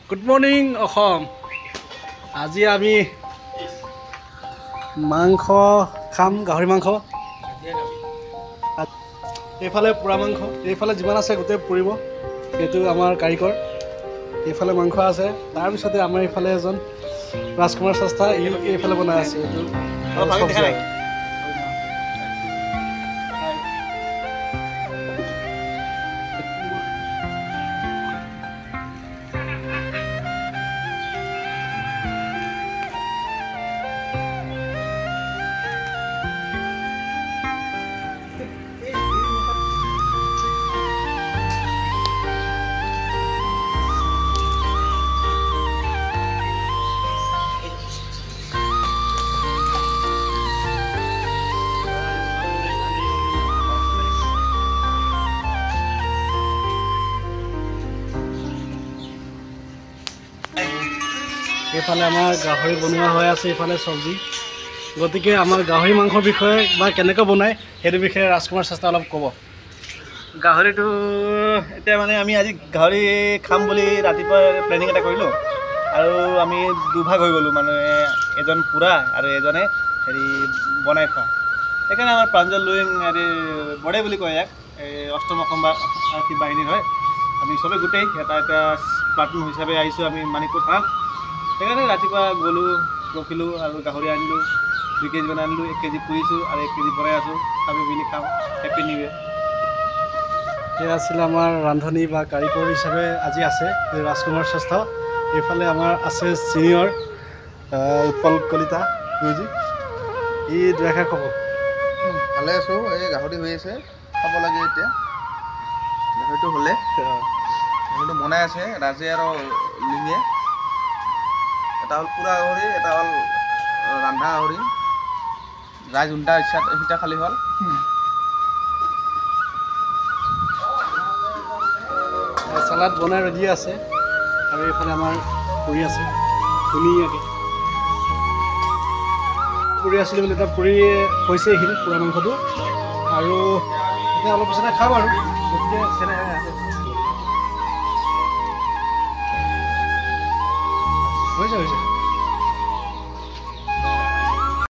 Good morning Assam. আজি আমি মাংস খাম, গাহৰি মাংস। এইফালে পোৰা মাংস, এইফালে যিমান আছে গোটেই পুৰিব, সেইটো আমাৰ কাৰিকৰ। এইফালে মাংস আছে, তাৰপিছতে আমাৰ এইফালে এজন ৰাজকুমাৰ শাস্তা এইফালে বনাই আছে। এইটো এইফালে আমাৰ গাহৰি বনোৱা হৈ আছে, এইফালে চব্জি। গতিকে আমাৰ গাহৰি মাংসৰ বিষয়ে বা কেনেকৈ বনায় সেইটো বিষয়ে ৰাজকুমাৰ শাস্তা অলপ ক'ব। গাহৰিটো এতিয়া মানে আমি আজি গাহৰি খাম বুলি ৰাতিপুৱা প্লেনিং এটা কৰিলোঁ, আৰু আমি দুভাগ হৈ গ'লোঁ, মানে এজন পুৰা আৰু এজনে বনাই খোৱা। সেইকাৰণে আমাৰ প্ৰাঞ্জল লুইং বড়ে বুলি কয় ইয়াক, অষ্টম অসম আৰক্ষী বাহিনীৰ হয়। আমি চবেই গোটেই এটা প্লাটুন হিচাপে আহিছোঁ আমি মানিকপুৰ থানাত। সেইকাৰণে ৰাতিপুৱা গ'লোঁ, ৰখিলোঁ আৰু গাহৰি আনিলোঁ, 2 কেজিমান আনিলোঁ, 1 কেজি পুৰিছোঁ আৰু 1 কেজি বনাই আছোঁ। খাবি বুলি খাওঁ। Happy new year. এয়া আছিলে আমাৰ ৰান্ধনি বা কাৰিকৰ হিচাপে আজি আছে ৰাজকুমাৰ শাস্তা। এইফালে আমাৰ আছে ছিনিয়ৰ উৎপল কলিতা গুৰুজী। ই দুআষাৰ ক'ব। ভালে আছোঁ। এই গাহৰি হৈ আছে, খাব লাগে এতিয়া। গাহৰিটো হ'লে গাহৰিটো বনাই আছে ৰাজে আৰু লিঙে। এটা হ'ল পুৰা গাহৰি, এটা হ'ল ৰন্ধা গাহৰি। যাই যোনটা ইচ্ছা সিটা খালী হ'ল। চালাড বনাই ৰেডি আছে, আৰু এইফালে আমাৰ পুৰি আছে ধুনীয়াকৈ। পুৰি আছিলোঁ বুলি এতিয়া পুৰি হৈছে এইখিনি পুৰা মাংসটো, আৰু এতিয়া অলপ পিছতে খাম আৰু। গতিকে হৈছে।